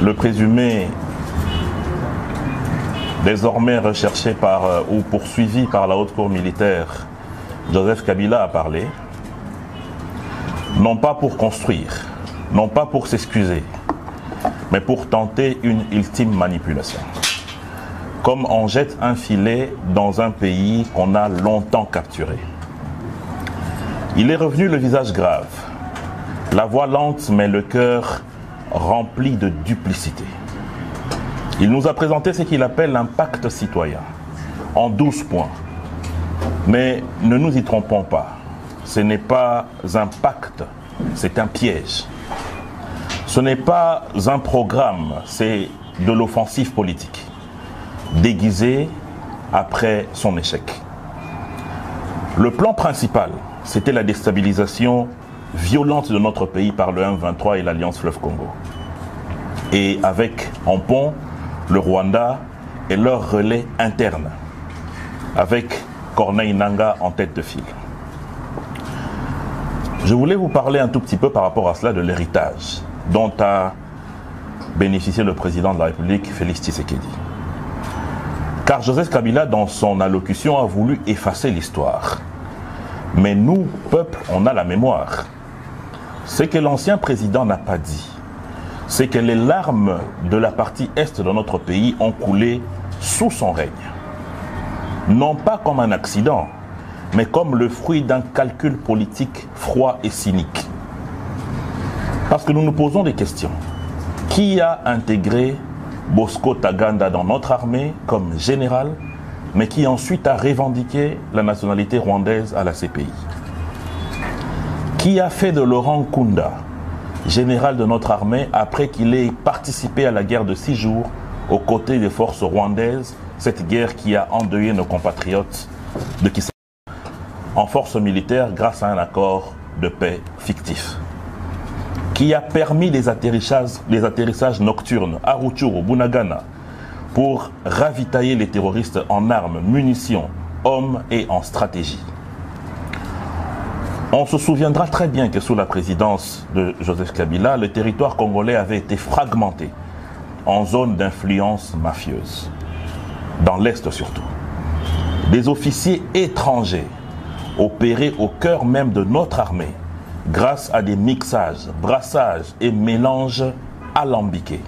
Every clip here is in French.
Le présumé désormais recherché ou poursuivi par la haute cour militaire, Joseph Kabila a parlé, non pas pour construire, non pas pour s'excuser, mais pour tenter une ultime manipulation. Comme on jette un filet dans un pays qu'on a longtemps capturé. Il est revenu le visage grave, la voix lente mais le cœur rempli de duplicité. Il nous a présenté ce qu'il appelle un pacte citoyen, en 12 points. Mais ne nous y trompons pas, ce n'est pas un pacte, c'est un piège. Ce n'est pas un programme, c'est de l'offensive politique, déguisée après son échec. Le plan principal, c'était la déstabilisation violente de notre pays par le M23 et l'Alliance Fleuve Congo. Et avec en pont le Rwanda et leur relais interne, avec Corneille Nangaa en tête de file. Je voulais vous parler un tout petit peu par rapport à cela de l'héritage dont a bénéficié le président de la République, Félix Tshisekedi. Car Joseph Kabila, dans son allocution, a voulu effacer l'histoire. Mais nous, peuple, on a la mémoire. Ce que l'ancien président n'a pas dit, c'est que les larmes de la partie est de notre pays ont coulé sous son règne. Non pas comme un accident, mais comme le fruit d'un calcul politique froid et cynique. Parce que nous nous posons des questions. Qui a intégré Bosco Ntaganda dans notre armée comme général, mais qui ensuite a revendiqué la nationalité rwandaise à la CPI? Qui a fait de Laurent Nkunda général de notre armée après qu'il ait participé à la guerre de 6 jours aux côtés des forces rwandaises, cette guerre qui a endeuillé nos compatriotes de Kisangani en force militaire grâce à un accord de paix fictif? Qui a permis les atterrissages nocturnes à Rutshuru, Bunagana, pour ravitailler les terroristes en armes, munitions, hommes et en stratégie? On se souviendra très bien que sous la présidence de Joseph Kabila, le territoire congolais avait été fragmenté en zone d'influence mafieuse, dans l'Est surtout. Des officiers étrangers opéraient au cœur même de notre armée grâce à des mixages, brassages et mélanges alambiqués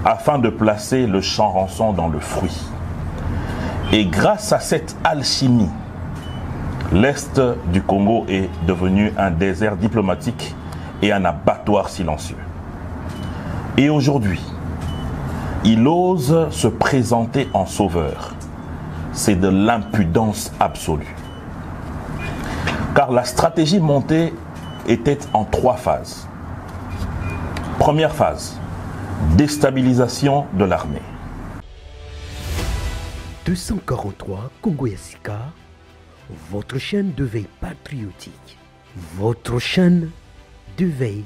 afin de placer le chanrançon dans le fruit. Et grâce à cette alchimie, l'Est du Congo est devenu un désert diplomatique et un abattoir silencieux. Et aujourd'hui, il ose se présenter en sauveur. C'est de l'impudence absolue. Car la stratégie montée était en 3 phases. Première phase, déstabilisation de l'armée. 243 Congo Yassika, votre chaîne de veille patriotique, votre chaîne de veille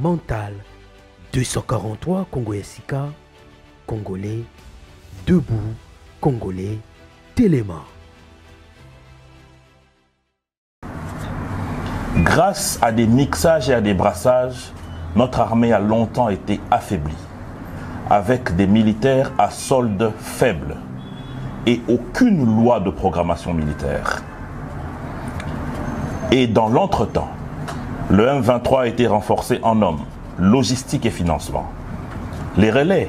mentale. 243 Congo Yassika, Congolais debout, Congolais téléma. Grâce à des mixages et à des brassages, notre armée a longtemps été affaiblie, avec des militaires à solde faible et aucune loi de programmation militaire. Et dans l'entretemps, le M23 a été renforcé en hommes, logistique et financement. Les relais,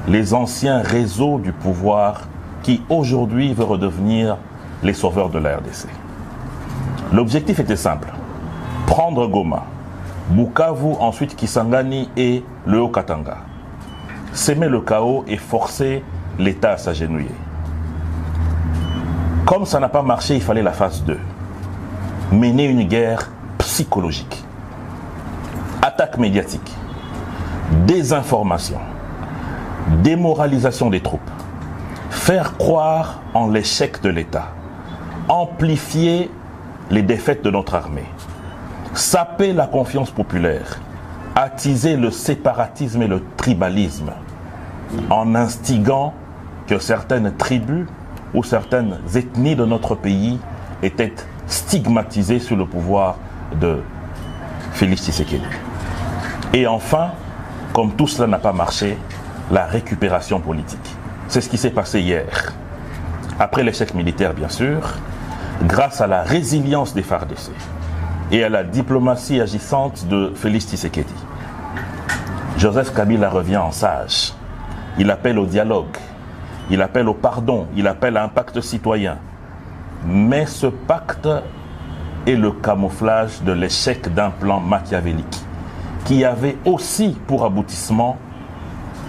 les anciens réseaux du pouvoir qui aujourd'hui veulent redevenir les sauveurs de la RDC. L'objectif était simple, prendre Goma, Bukavu, ensuite Kisangani et le Haut-Katanga. S'aimer le chaos et forcer l'État à s'agenouiller. Comme ça n'a pas marché, il fallait la phase 2. Mener une guerre psychologique. Attaque médiatique. Désinformation. Démoralisation des troupes. Faire croire en l'échec de l'État. Amplifier les défaites de notre armée. Saper la confiance populaire. Attiser le séparatisme et le tribalisme. En instigant que certaines tribus ou certaines ethnies de notre pays étaient stigmatisées sous le pouvoir de Félix Tshisekedi. Et enfin, comme tout cela n'a pas marché, la récupération politique. C'est ce qui s'est passé hier. Après l'échec militaire, bien sûr, grâce à la résilience des FARDC et à la diplomatie agissante de Félix Tshisekedi, Joseph Kabila revient en sage. Il appelle au dialogue, il appelle au pardon, il appelle à un pacte citoyen. Mais ce pacte est le camouflage de l'échec d'un plan machiavélique qui avait aussi pour aboutissement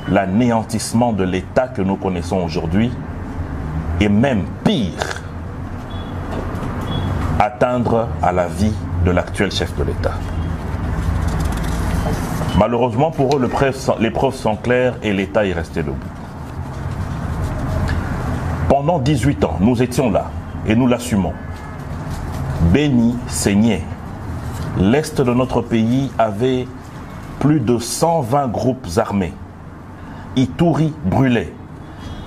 l'anéantissement de l'État que nous connaissons aujourd'hui et même pire, atteindre à la vie de l'actuel chef de l'État. Malheureusement pour eux, les preuves sont claires et l'État est resté debout. Pendant 18 ans, nous étions là et nous l'assumons. Béni saignait. L'Est de notre pays avait plus de 120 groupes armés. Ituri brûlait.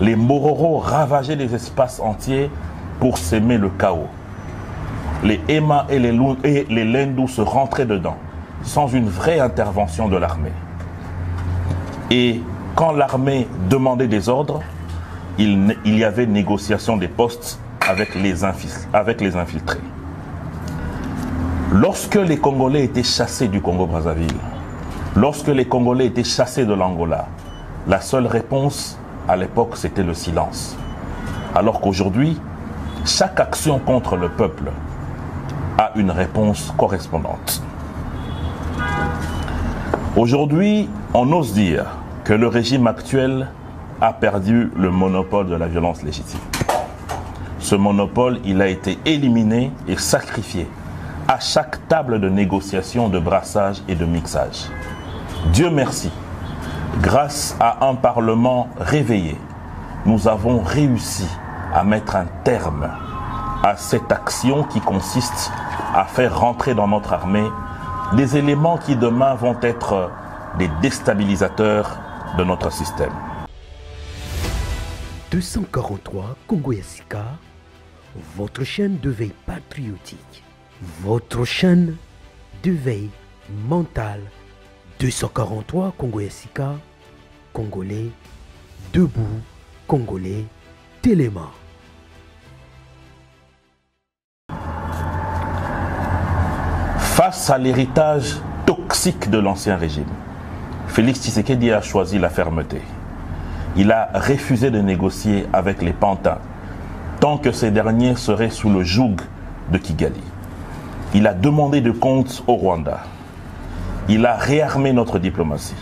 Les Mororo ravageaient des espaces entiers pour s'aimer le chaos. Les Ema et les Lendu se rentraient dedans, sans une vraie intervention de l'armée. Et quand l'armée demandait des ordres, il y avait négociation des postes avec les infiltrés. Lorsque les Congolais étaient chassés du Congo-Brazzaville, lorsque les Congolais étaient chassés de l'Angola, la seule réponse à l'époque c'était le silence. Alors qu'aujourd'hui, chaque action contre le peuple a une réponse correspondante. Aujourd'hui, on ose dire que le régime actuel a perdu le monopole de la violence légitime. Ce monopole, il a été éliminé et sacrifié à chaque table de négociation, de brassage et de mixage. Dieu merci, grâce à un Parlement réveillé, nous avons réussi à mettre un terme à cette action qui consiste à faire rentrer dans notre armée des éléments qui demain vont être des déstabilisateurs de notre système. 243 Congo Yassika, votre chaîne de veille patriotique, votre chaîne de veille mentale. 243 Congo Yassika, Congolais debout, Congolais téléma. Face à l'héritage toxique de l'ancien régime, Félix Tshisekedi a choisi la fermeté. Il a refusé de négocier avec les pantins tant que ces derniers seraient sous le joug de Kigali. Il a demandé de comptes au Rwanda. Il a réarmé notre diplomatie.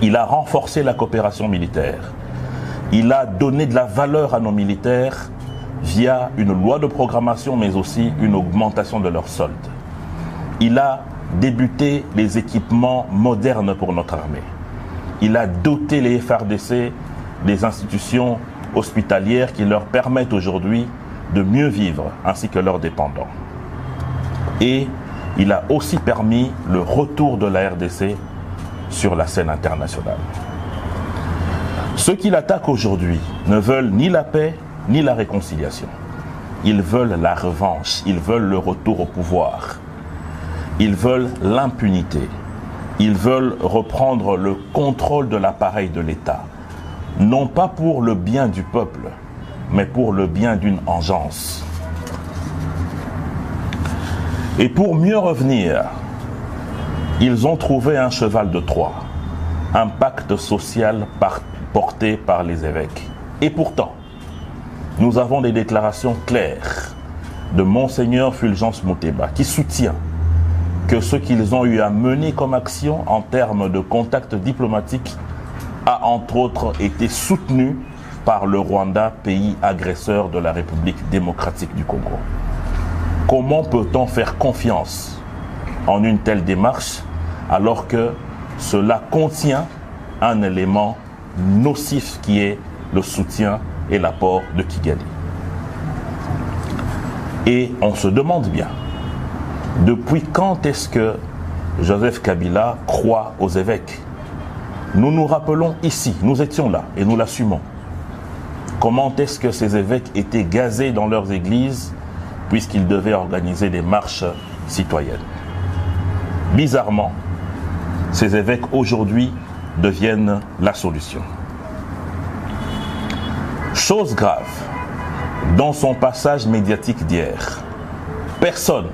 Il a renforcé la coopération militaire. Il a donné de la valeur à nos militaires via une loi de programmation mais aussi une augmentation de leurs soldes. Il a débuté les équipements modernes pour notre armée. Il a doté les FARDC des institutions hospitalières qui leur permettent aujourd'hui de mieux vivre, ainsi que leurs dépendants. Et il a aussi permis le retour de la RDC sur la scène internationale. Ceux qui l'attaquent aujourd'hui ne veulent ni la paix ni la réconciliation. Ils veulent la revanche, ils veulent le retour au pouvoir. Ils veulent l'impunité. Ils veulent reprendre le contrôle de l'appareil de l'État. Non pas pour le bien du peuple, mais pour le bien d'une engeance. Et pour mieux revenir, ils ont trouvé un cheval de Troie, un pacte social porté par les évêques. Et pourtant, nous avons des déclarations claires de Monseigneur Fulgence Muteba qui soutient que ce qu'ils ont eu à mener comme action en termes de contacts diplomatiques a entre autres été soutenu par le Rwanda, pays agresseur de la République démocratique du Congo. Comment peut-on faire confiance en une telle démarche alors que cela contient un élément nocif qui est le soutien et l'apport de Kigali? Et on se demande bien, depuis quand est-ce que Joseph Kabila croit aux évêques? Nous nous rappelons ici, nous étions là et nous l'assumons. Comment est-ce que ces évêques étaient gazés dans leurs églises puisqu'ils devaient organiser des marches citoyennes? Bizarrement, ces évêques aujourd'hui devienne la solution. Chose grave, dans son passage médiatique d'hier, personne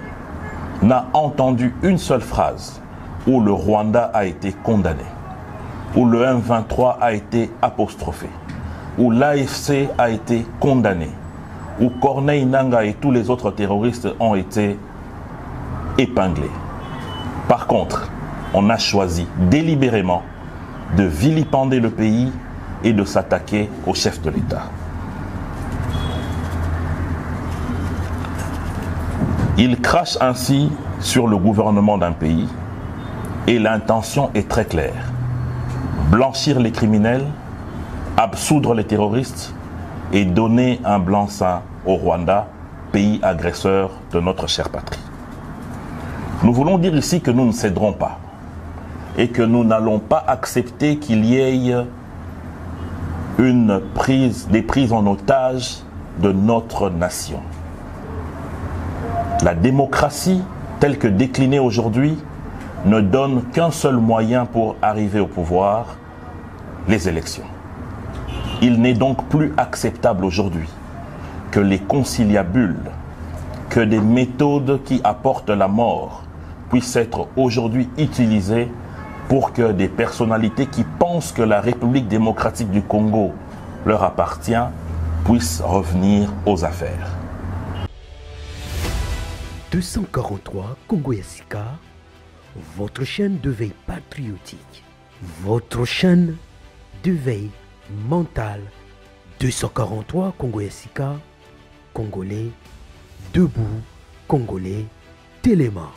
n'a entendu une seule phrase où le Rwanda a été condamné, où le M23 a été apostrophé, où l'AFC a été condamné, où Corneille Nangaa et tous les autres terroristes ont été épinglés. Par contre, on a choisi délibérément de vilipender le pays et de s'attaquer au chef de l'État. Il crache ainsi sur le gouvernement d'un pays et l'intention est très claire. Blanchir les criminels, absoudre les terroristes et donner un blanc-seing au Rwanda, pays agresseur de notre chère patrie. Nous voulons dire ici que nous ne céderons pas et que nous n'allons pas accepter qu'il y ait des prises en otage de notre nation. La démocratie, telle que déclinée aujourd'hui, ne donne qu'un seul moyen pour arriver au pouvoir, les élections. Il n'est donc plus acceptable aujourd'hui que les conciliabules, que des méthodes qui apportent la mort puissent être aujourd'hui utilisées pour que des personnalités qui pensent que la République démocratique du Congo leur appartient puissent revenir aux affaires. 243 Congo Yassika, votre chaîne de veille patriotique, votre chaîne de veille mentale. 243 Congo Yassika, Congolais, debout, Congolais, Téléma.